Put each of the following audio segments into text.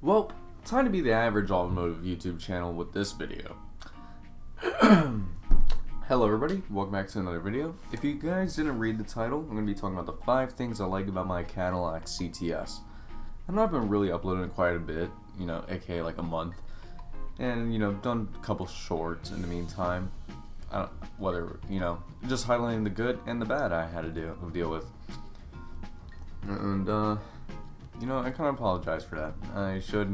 Well, time to be the average automotive YouTube channel with this video. Hello everybody, welcome back to another video. If you guys didn't read the title, I'm going to be talking about the 5 things I like about my Cadillac CTS. I know I've been really uploading quite a bit, aka like a month. And, done a couple shorts in the meantime. Just highlighting the good and the bad I had to deal with. And, I kind of apologize for that. I should,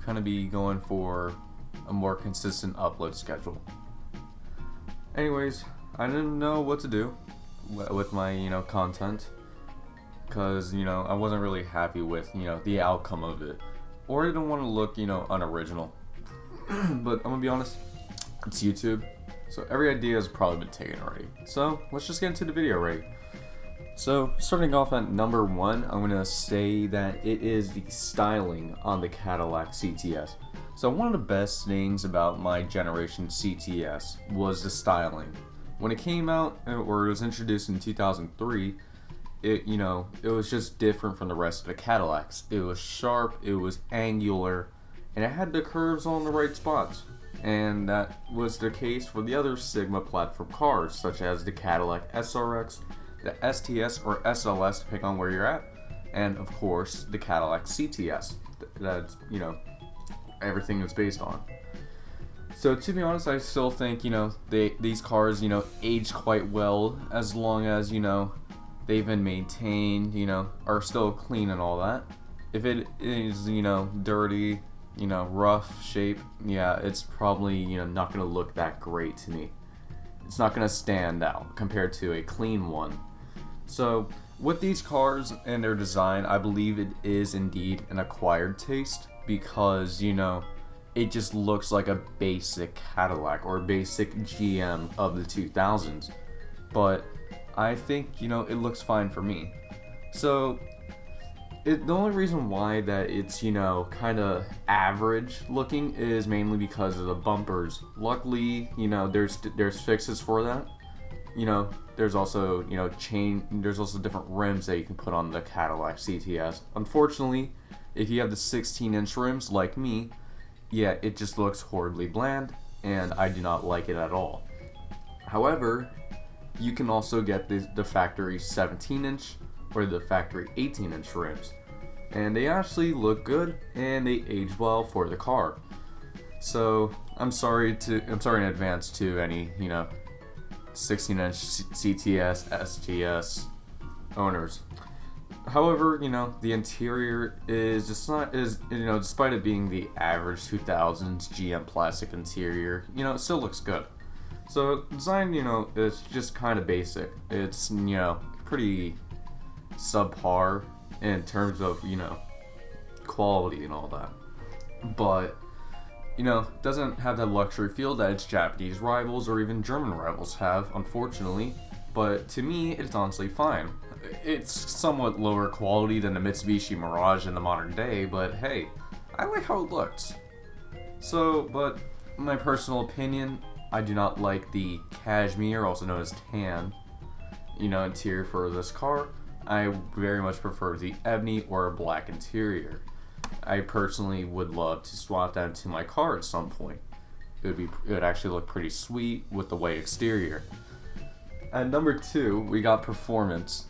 kind of be going for a more consistent upload schedule. Anyways, I didn't know what to do with my, content. Because, I wasn't really happy with, the outcome of it. Or I didn't want to look, unoriginal. But I'm gonna be honest, it's YouTube. So every idea has probably been taken already. So let's just get into the video, right? So starting off at number 1, I'm gonna say that it is the styling on the Cadillac CTS. So one of the best things about my generation CTS was the styling. When it came out, or it was introduced in 2003, it was just different from the rest of the Cadillacs. It was sharp, it was angular, and it had the curves on the right spots. And that was the case for the other Sigma platform cars, such as the Cadillac SRX, the STS or SLS, depending on where you're at, and of course the Cadillac CTS. That's everything is based on. So to be honest, I still think these cars age quite well, as long as they've been maintained, are still clean and all that. If it is dirty, rough shape, yeah, it's probably not gonna look that great to me. It's not gonna stand out compared to a clean one. So with these cars and their design, I believe it is indeed an acquired taste, because it just looks like a basic Cadillac or a basic GM of the 2000s. But I think it looks fine for me. So the only reason why that it's kind of average looking is mainly because of the bumpers. Luckily, there's fixes for that. There's also there's also different rims that you can put on the Cadillac CTS. Unfortunately, if you have the 16-inch rims like me, yeah, it just looks horribly bland, and I do not like it at all. However, you can also get the factory 17-inch or the factory 18-inch rims, and they actually look good and they age well for the car. So I'm sorry in advance to any 16-inch CTS, STS owners. However, the interior is just not despite it being the average 2000s GM plastic interior, it still looks good. So design, is just kind of basic. It's pretty subpar in terms of quality and all that, but doesn't have that luxury feel that its Japanese rivals or even German rivals have, unfortunately. But to me, it's honestly fine. It's somewhat lower quality than the Mitsubishi Mirage in the modern day, but hey, I like how it looks. So, but my personal opinion, I do not like the cashmere, also known as tan, interior for this car. I very much prefer the ebony or a black interior. I personally would love to swap that into my car at some point. It would actually look pretty sweet with the white exterior. At number 2, we got performance.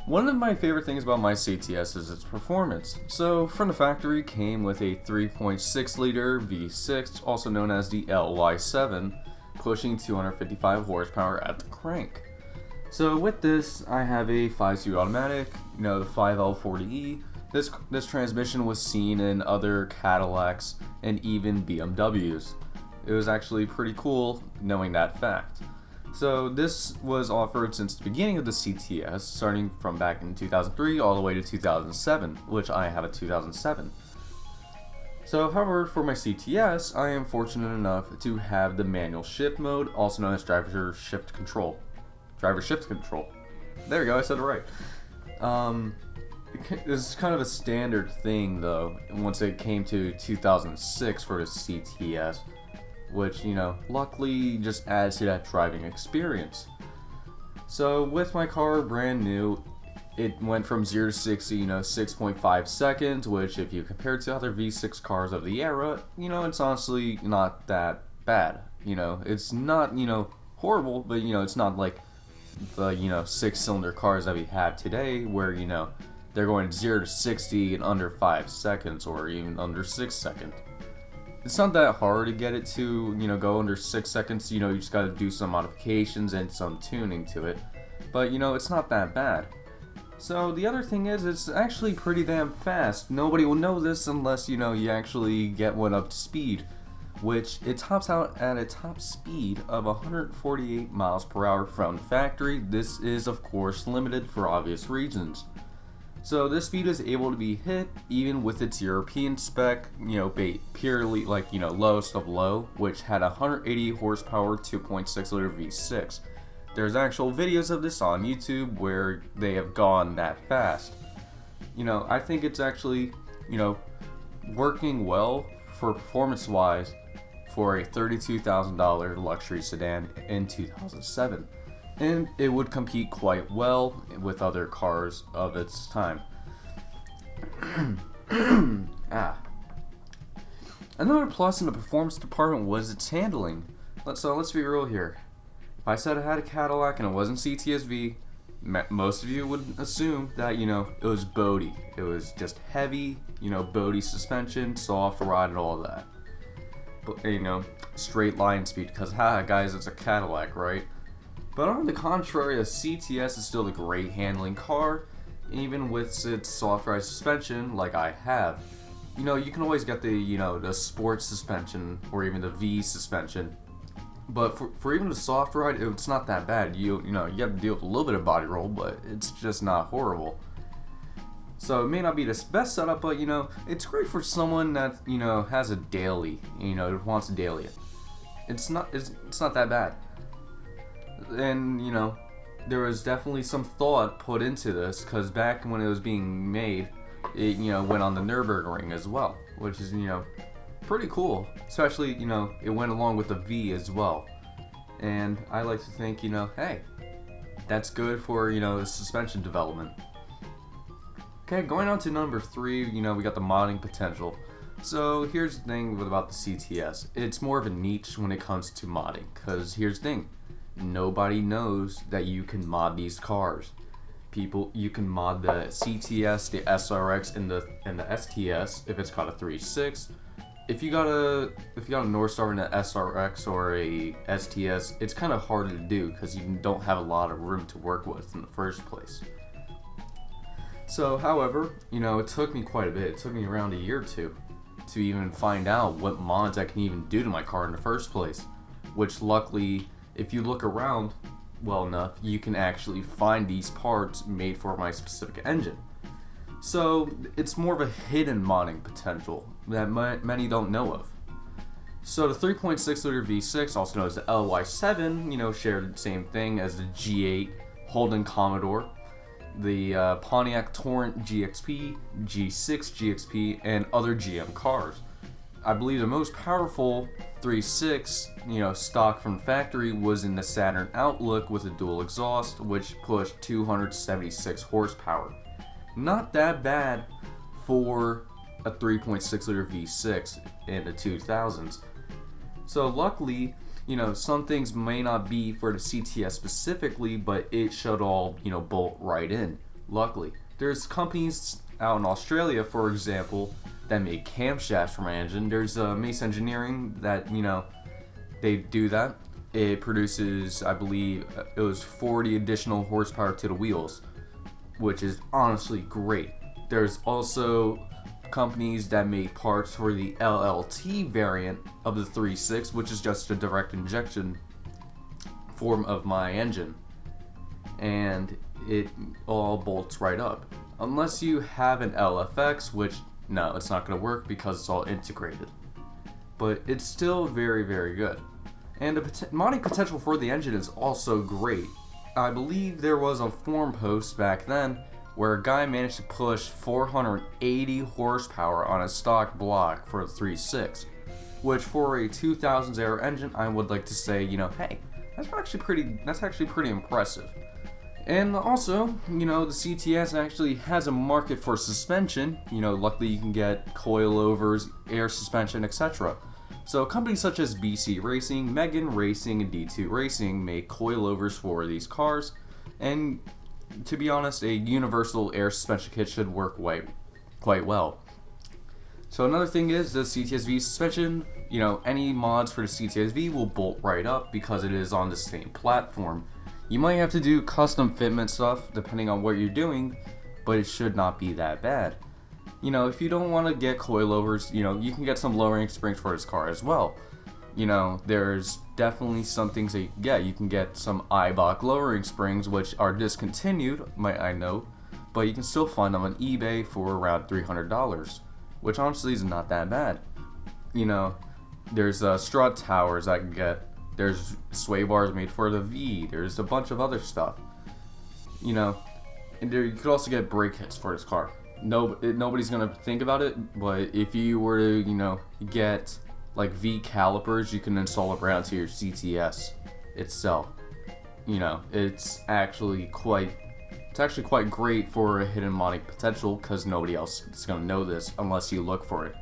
One of my favorite things about my CTS is its performance. So from the factory came with a 3.6 liter V6, also known as the LY7, pushing 255 horsepower at the crank. So with this, I have a 5-speed automatic, the 5L40E. This transmission was seen in other Cadillacs and even BMWs. It was actually pretty cool knowing that fact. So this was offered since the beginning of the CTS, starting from back in 2003 all the way to 2007, which I have a 2007. So, however, for my CTS, I am fortunate enough to have the manual shift mode, also known as driver shift control. Driver shift control. There we go, I said it right. This is kind of a standard thing, though, once it came to 2006 for the CTS, which, luckily just adds to that driving experience. So, with my car brand new, It went from 0 to 60, 6.5 seconds, which if you compare it to other V6 cars of the era, it's honestly not that bad. It's not, horrible, but, it's not like the, 6-cylinder cars that we have today where, they're going 0 to 60 in under 5 seconds or even under 6 seconds. It's not that hard to get it to, go under 6 seconds. You just got to do some modifications and some tuning to it. But, it's not that bad. So the other thing is, it's actually pretty damn fast. Nobody will know this unless, you actually get one up to speed, which it tops out at a top speed of 148 miles per hour from factory. This is, of course, limited for obvious reasons. So this speed is able to be hit even with its European spec, purely like, lowest of low, which had 180 horsepower 2.6 liter V6. There's actual videos of this on YouTube where they have gone that fast. I think it's actually, working well for performance-wise for a $32,000 luxury sedan in 2007. And it would compete quite well with other cars of its time. Another plus in the performance department was its handling. Let's be real here. If I said I had a Cadillac and it wasn't CTSV, most of you would assume that, it was Bodie. It was just heavy, Bodie suspension, soft ride, and all that. But, straight line speed, because, guys, it's a Cadillac, right? But on the contrary, a CTS is still a great handling car, even with its soft ride suspension, like I have. You can always get the sports suspension, or even the V suspension. But for even the soft ride, it's not that bad. You have to deal with a little bit of body roll, but it's just not horrible. So it may not be the best setup, but it's great for someone that has a daily, wants to daily it. It's not that bad. And there was definitely some thought put into this, because back when it was being made, it went on the Nürburgring as well, which is pretty cool. Especially it went along with the V as well, and I like to think hey, that's good for the suspension development. Okay, going on to number 3, we got the modding potential. So here's the thing about the CTS. It's more of a niche when it comes to modding, because here's the thing. Nobody knows that you can mod these cars. You can mod the CTS, the SRX, and the STS if it's got a 3.6. If you got a Northstar in an SRX or a STS, it's kind of harder to do because you don't have a lot of room to work with in the first place. So, however, it took me quite a bit. It took me around a year or two to even find out what mods I can even do to my car in the first place. Which, luckily, if you look around well enough, you can actually find these parts made for my specific engine. So, it's more of a hidden modding potential that many don't know of. So, the 3.6 liter V6, also known as the LY7, shared the same thing as the G8 Holden Commodore, the Pontiac Torrent GXP, G6 GXP, and other GM cars. I believe the most powerful 3.6, stock from factory was in the Saturn Outlook with a dual exhaust, which pushed 276 horsepower. Not that bad for a 3.6 liter V6 in the 2000s. So luckily, some things may not be for the CTS specifically, but it should all, bolt right in. Luckily, there's companies out in Australia, for example, that make camshafts for my engine. There's Mace Engineering that, they do that. It produces, I believe, it was 40 additional horsepower to the wheels, which is honestly great. There's also companies that make parts for the LLT variant of the 3.6, which is just a direct injection form of my engine, and it all bolts right up. Unless you have an LFX, which, no, it's not going to work because it's all integrated. But it's still very, very good. And the modding potential for the engine is also great. I believe there was a forum post back then where a guy managed to push 480 horsepower on a stock block for a 3.6, which for a 2000s era engine, I would like to say, hey, that's actually pretty impressive. And also, the CTS actually has a market for suspension. Luckily you can get coilovers, air suspension, etc. So companies such as BC Racing, Megan Racing, and D2 Racing make coilovers for these cars. And to be honest, a universal air suspension kit should work quite well. So another thing is the CTSV suspension, any mods for the CTSV will bolt right up because it is on the same platform. You might have to do custom fitment stuff depending on what you're doing, but it should not be that bad. If you don't want to get coilovers, you can get some lowering springs for this car as well. There's definitely some things that you can get. You can get some Eibach lowering springs, which are discontinued, might I note, but you can still find them on eBay for around $300, which honestly is not that bad. There's strut towers I can get. There's sway bars made for the V. There's a bunch of other stuff. And you could also get brake kits for this car. Nobody's gonna think about it, but if you were to, get like V calipers, you can install it right onto your CTS itself. It's actually quite great for a hidden modding potential because nobody else is gonna know this unless you look for it.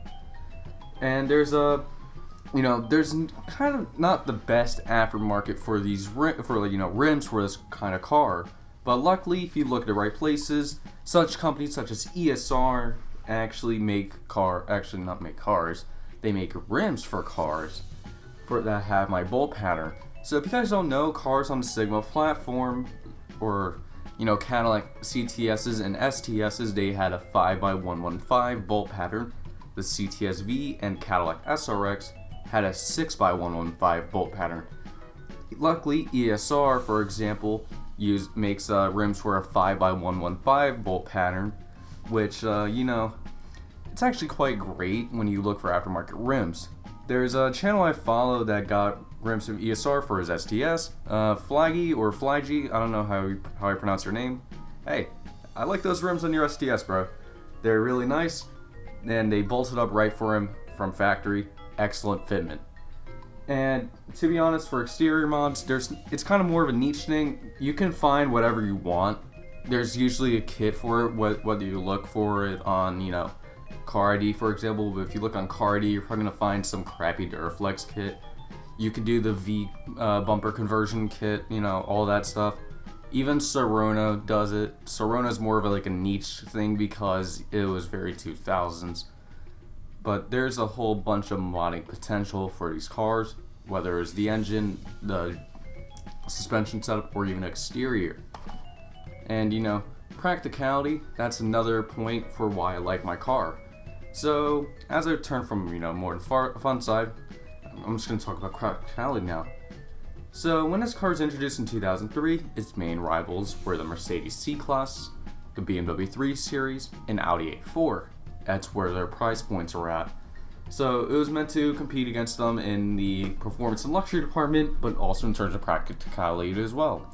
And there's there's kind of not the best aftermarket for these rims for this kind of car, but luckily if you look at the right places, such companies such as ESR actually not make cars, they make rims for cars that have my bolt pattern. So if you guys don't know, cars on the Sigma platform or Cadillac CTSs and STSs, they had a 5x115 bolt pattern. The CTS-V and Cadillac SRX had a 6x115 bolt pattern. Luckily, ESR, for example, makes rims for a 5x115 bolt pattern, which, it's actually quite great when you look for aftermarket rims. There's a channel I follow that got rims from ESR for his STS, Flygy, I don't know how I pronounce your name. Hey, I like those rims on your STS, bro. They're really nice, and they bolted up right for him from factory. Excellent fitment. And to be honest, for exterior mods, it's kind of more of a niche thing. You can find whatever you want. There's usually a kit for it, whether you look for it on, Car ID, for example. But if you look on Car ID, you're probably going to find some crappy Duraflex kit. You can do the V bumper conversion kit, all that stuff. Even Sorona does it. Sorona's more of a niche thing because it was very 2000s. But there's a whole bunch of modding potential for these cars, whether it's the engine, the suspension setup, or even exterior. And practicality, that's another point for why I like my car. So as I turn from more fun side, I'm just going to talk about practicality now. So when this car was introduced in 2003, its main rivals were the Mercedes C-Class, the BMW 3 Series, and Audi A4. That's where their price points are at. So it was meant to compete against them in the performance and luxury department, but also in terms of practicality as well.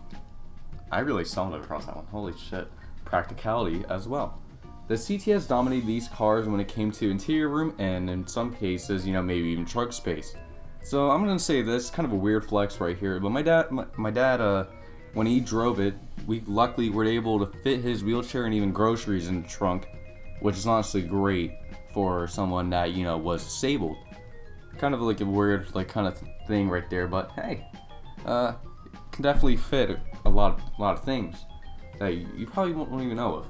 I really stumbled across that one. Holy shit. Practicality as well. The CTS dominated these cars when it came to interior room and in some cases, maybe even trunk space. So I'm gonna say this, kind of a weird flex right here, but my dad, when he drove it, we luckily were able to fit his wheelchair and even groceries in the trunk, which is honestly great for someone that, was disabled. Kind of like a weird, kind of thing right there, but hey, can definitely fit a lot of things that you probably won't even know of.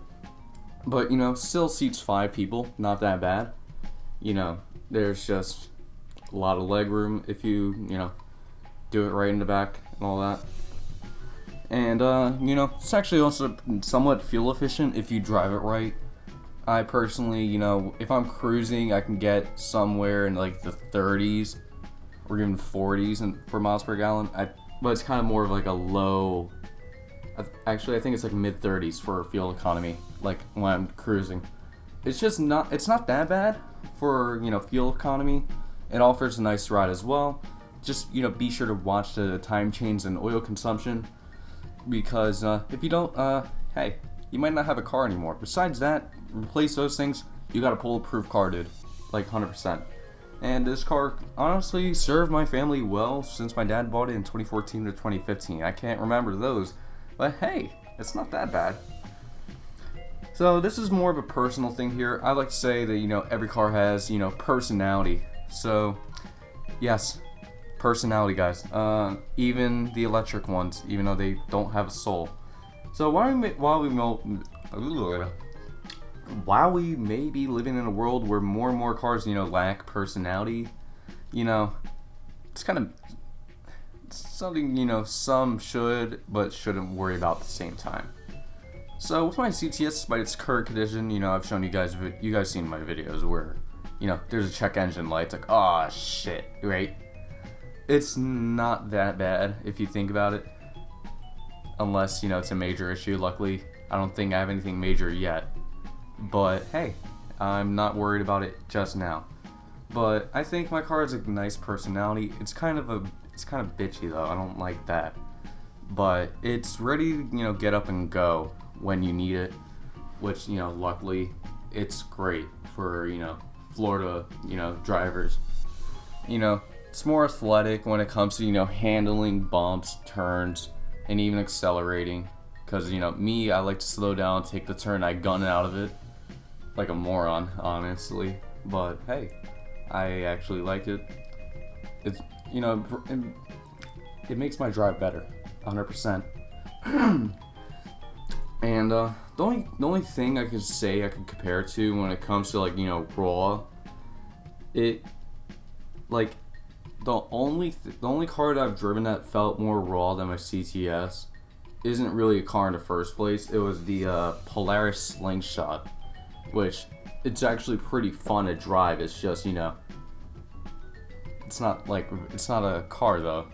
But, still seats 5 people, not that bad. There's just a lot of leg room if you, do it right in the back and all that. And, it's actually also somewhat fuel efficient if you drive it right. I personally, if I'm cruising, I can get somewhere in the 30s or even 40s for miles per gallon. But it's kind of more of a low. Actually, I think it's mid 30s for fuel economy. When I'm cruising, it's not that bad for fuel economy. It offers a nice ride as well. Just be sure to watch the time change and oil consumption, because if you don't, hey, you might not have a car anymore. Besides that, replace those things, you got a bulletproof car, dude. 100%. And this car honestly served my family well since my dad bought it in 2014 to 2015. I can't remember those. But hey, it's not that bad. So this is more of a personal thing here. I like to say that, you know, every car has, you know, personality. So, yes, personality, guys. Even the electric ones, even though they don't have a soul. So while we may be living in a world where more and more cars, you know, lack personality, you know, it's kind of something, you know, some should but shouldn't worry about at the same time. So with my CTS, despite its current condition, you know, I've shown you guys seen my videos where, you know, there's a check engine light. It's like, oh shit, right? It's not that bad if you think about it, unless, you know, it's a major issue. Luckily, I don't think I have anything major yet, but hey, I'm not worried about it just now. But I think my car has a nice personality. It's kind of bitchy though. I don't like that, but it's ready to, you know, get up and go when you need it, which, you know, luckily it's great for, you know, Florida, you know, drivers. You know, it's more athletic when it comes to, you know, handling bumps, turns, and even accelerating. Because, you know, me, I like to slow down, take the turn, I gun out of it like a moron, honestly. But hey, I actually like it. It's, you know, it makes my drive better, 100%. And the only thing I could say I could compare it to when it comes to, like, you know, raw, it, like, the only car that I've driven that felt more raw than my CTS isn't really a car in the first place. It was the Polaris Slingshot, which it's actually pretty fun to drive. It's just, you know, it's not a car though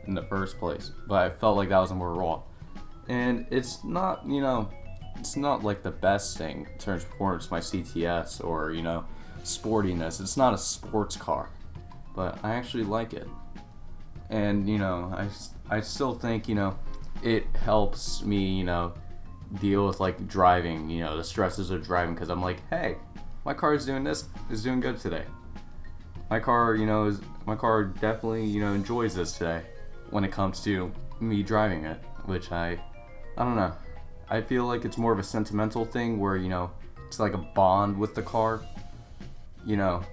in the first place, but I felt like that was more raw. And it's not, you know, it's not like the best thing in terms of performance, my CTS, or, you know, sportiness. It's not a sports car, but I actually like it. And, you know, I still think, you know, it helps me, you know, deal with, like, driving, you know, the stresses of driving, because I'm like, hey, my car is doing good today. My car, you know, my car definitely, you know, enjoys this today when it comes to me driving it, which I don't know. I feel like it's more of a sentimental thing where, you know, it's like a bond with the car. You know,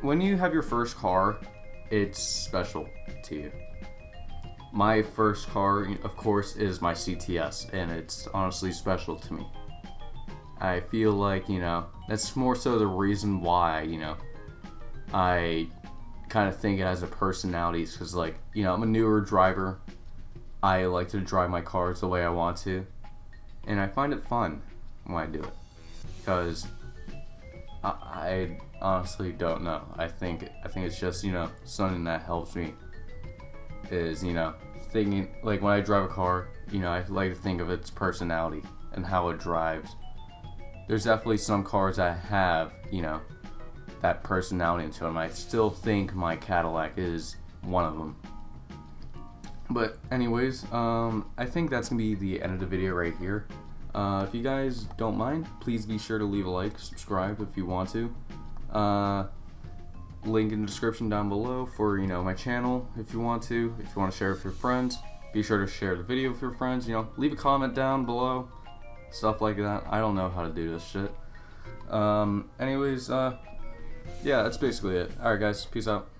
when you have your first car, it's special to you. My first car, of course, is my CTS, and it's honestly special to me. I feel like, you know, that's more so the reason why, you know, I kind of think it has a personality, because, like, you know, I'm a newer driver. I like to drive my cars the way I want to, and I find it fun when I do it, because I honestly don't know. I think it's just, you know, something that helps me is, you know, thinking, like, when I drive a car, you know, I like to think of its personality and how it drives. There's definitely some cars that have, you know, that personality into them. I still think my Cadillac is one of them. But anyways, I think that's gonna be the end of the video right here. If you guys don't mind, please be sure to leave a like, subscribe if you want to. Link in the description down below for, you know, my channel if you want to. If you want to share it with your friends, be sure to share the video with your friends. You know, leave a comment down below, stuff like that. I don't know how to do this shit. Anyways, yeah, that's basically it. Alright guys, peace out.